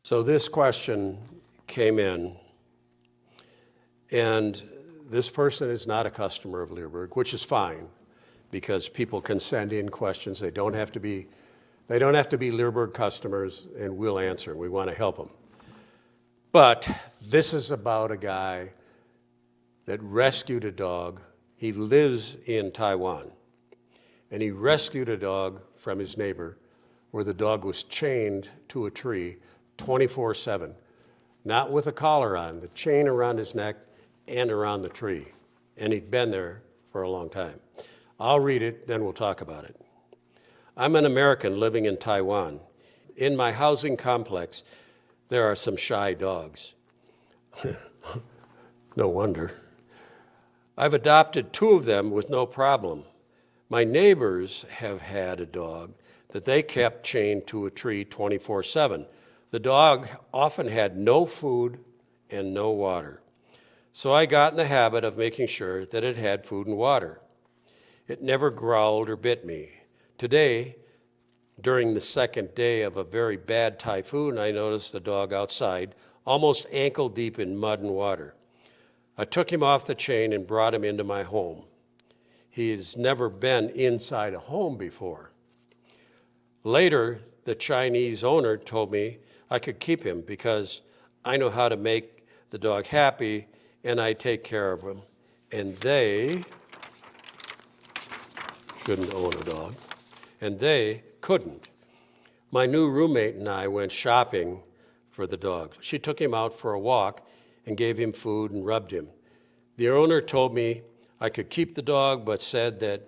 So this question came in, and this person is not a customer of Leerburg, which is fine, because people can send in questions. They don't have to be Leerburg customers, and we'll answer. We want to help them. But this is about a guy that rescued a dog. He lives in Taiwan, and he rescued a dog from his neighbor, where the dog was chained to a tree 24/7, not with a collar on, the chain around his neck and around the tree. And he'd been there for a long time. I'll read it, then we'll talk about it. I'm an American living in Taiwan. In my housing complex, there are some shy dogs. No wonder. I've adopted 2 of them with no problem. My neighbors have had a dog that they kept chained to a tree 24/7. The dog often had no food and no water. So I got in the habit of making sure that it had food and water. It never growled or bit me. Today, during the second day of a very bad typhoon, I noticed the dog outside, almost ankle deep in mud and water. I took him off the chain and brought him into my home. He's never been inside a home before. Later, the Chinese owner told me I could keep him because I know how to make the dog happy and I take care of him. And they shouldn't own a dog. And they couldn't. My new roommate and I went shopping for the dog. She took him out for a walk and gave him food and rubbed him. The owner told me I could keep the dog, but said that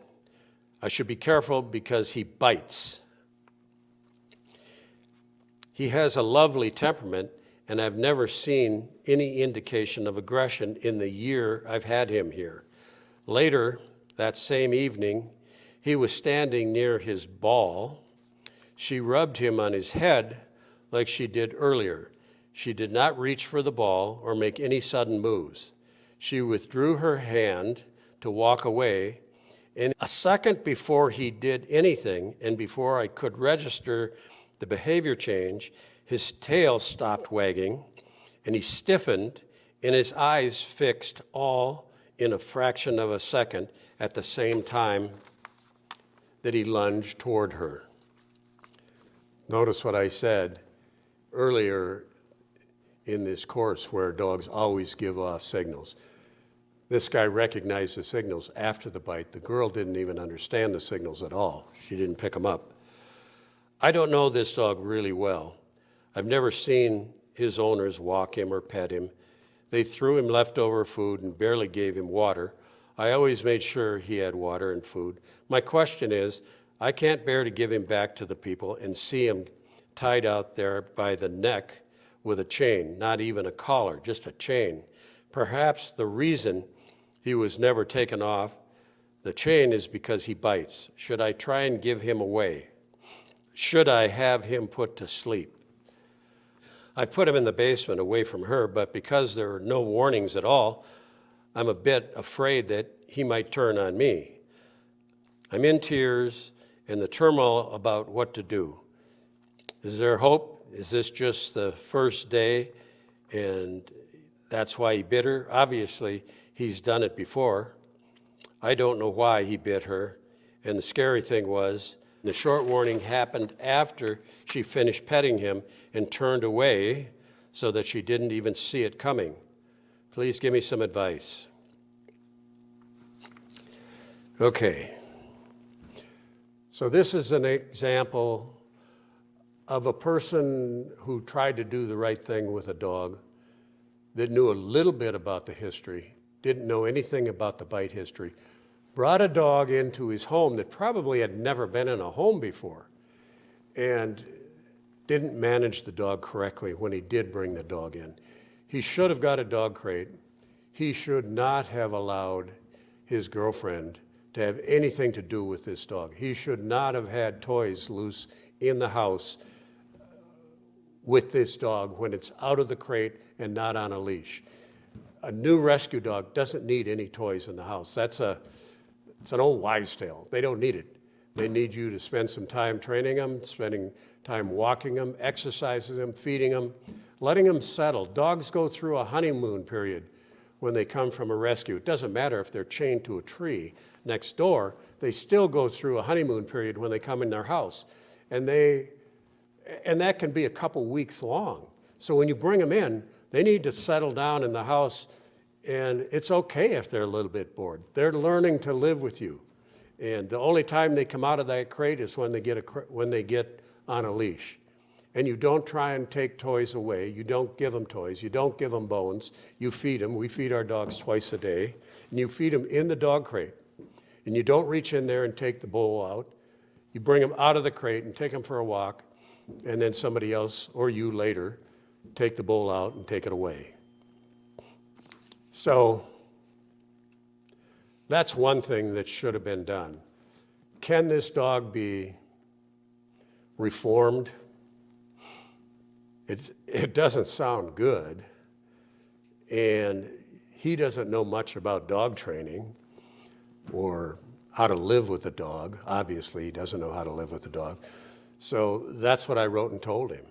I should be careful because he bites. He has a lovely temperament, and I've never seen any indication of aggression in the year I've had him here. Later, that same evening, he was standing near his ball. She rubbed him on his head like she did earlier. She did not reach for the ball or make any sudden moves. She withdrew her hand to walk away, and a second before he did anything, and before I could register the behavior change, his tail stopped wagging, and he stiffened, and his eyes fixed, all in a fraction of a second at the same time that he lunged toward her. Notice what I said earlier in this course, where dogs always give off signals. This guy recognized the signals after the bite. The girl didn't even understand the signals at all. She didn't pick them up. I don't know this dog really well. I've never seen his owners walk him or pet him. They threw him leftover food and barely gave him water. I always made sure he had water and food. My question is, I can't bear to give him back to the people and see him tied out there by the neck with a chain, not even a collar, just a chain. Perhaps the reason he was never taken off the chain is because he bites. Should I try and give him away? Should I have him put to sleep? I put him in the basement away from her, but because there are no warnings at all, I'm a bit afraid that he might turn on me. I'm in tears and the turmoil about what to do. Is there hope? Is this just the first day and that's why he bit her? Obviously, he's done it before. I don't know why he bit her. And the scary thing was, the short warning happened after she finished petting him and turned away so that she didn't even see it coming. Please give me some advice. Okay. So this is an example of a person who tried to do the right thing with a dog, that knew a little bit about the history, didn't know anything about the bite history, brought a dog into his home that probably had never been in a home before, and didn't manage the dog correctly when he did bring the dog in. He should have got a dog crate. He should not have allowed his girlfriend to have anything to do with this dog. He should not have had toys loose in the house with this dog when it's out of the crate and not on a leash. A new rescue dog doesn't need any toys in the house. It's an old wives' tale. They don't need it. They need you to spend some time training them, spending time walking them, exercising them, feeding them, letting them settle. Dogs go through a honeymoon period when they come from a rescue. It doesn't matter if they're chained to a tree next door, they still go through a honeymoon period when they come in their house. And that can be a couple weeks long. So when you bring them in, they need to settle down in the house, and it's okay if they're a little bit bored. They're learning to live with you. And the only time they come out of that crate is when they get on a leash. And you don't try and take toys away. You don't give them toys. You don't give them bones. You feed them. We feed our dogs twice a day. And you feed them in the dog crate. And you don't reach in there and take the bowl out. You bring them out of the crate and take them for a walk. And then somebody else, or you later, take the bowl out and take it away. So that's one thing that should have been done. Can this dog be reformed? It doesn't sound good, and he doesn't know much about dog training or how to live with a dog. Obviously, he doesn't know how to live with a dog. So that's what I wrote and told him.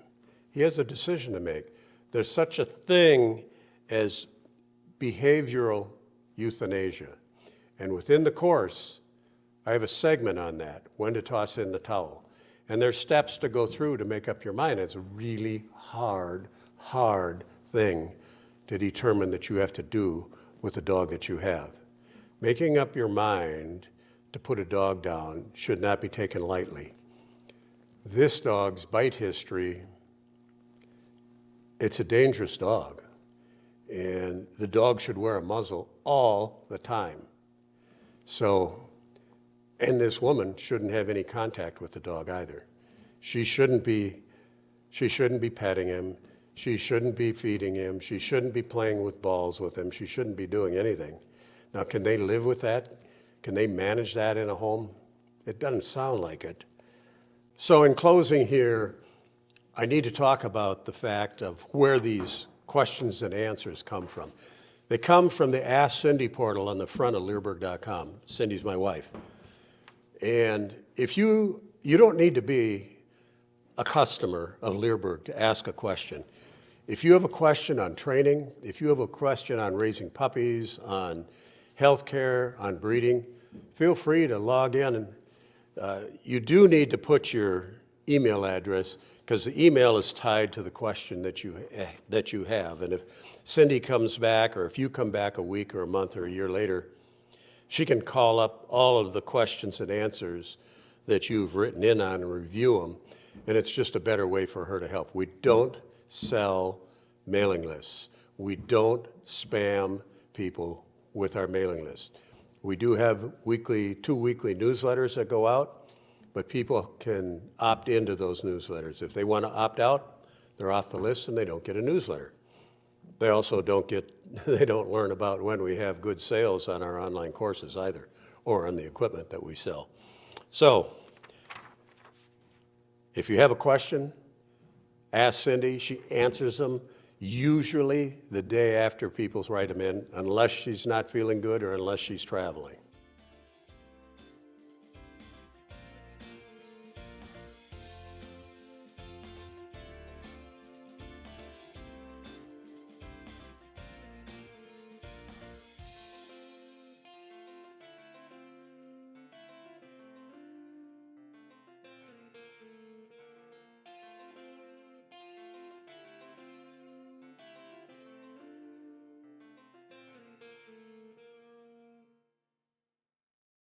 He has a decision to make. There's such a thing as behavioral euthanasia. And within the course, I have a segment on that, when to toss in the towel. And there's steps to go through to make up your mind. It's a really hard thing to determine that you have to do with the dog that you have. Making up your mind to put a dog down should not be taken lightly. This dog's bite history, it's a dangerous dog. And the dog should wear a muzzle all the time. So, and this woman shouldn't have any contact with the dog either. She shouldn't be petting him. She shouldn't be feeding him. She shouldn't be playing with balls with him. She shouldn't be doing anything. Now, can they live with that? Can they manage that in a home? It doesn't sound like it. So in closing here, I need to talk about the fact of where these questions and answers come from. They come from the Ask Cindy portal on the front of Leerburg.com. Cindy's my wife. And if you don't need to be a customer of Leerburg to ask a question. If you have a question on training, if you have a question on raising puppies, on healthcare, on breeding, feel free to log in. And you do need to put your email address, because the email is tied to the question that you have. And if Cindy comes back, or if you come back a week or a month or a year later, she can call up all of the questions and answers that you've written in on and review them. And it's just a better way for her to help. We don't sell mailing lists. We don't spam people with our mailing list. We do have two weekly newsletters that go out, but people can opt into those newsletters. If they want to opt out, they're off the list and they don't get a newsletter. They also don't learn about when we have good sales on our online courses either, or on the equipment that we sell. So, if you have a question, ask Cindy. She answers them usually the day after people write them in, unless she's not feeling good or unless she's traveling.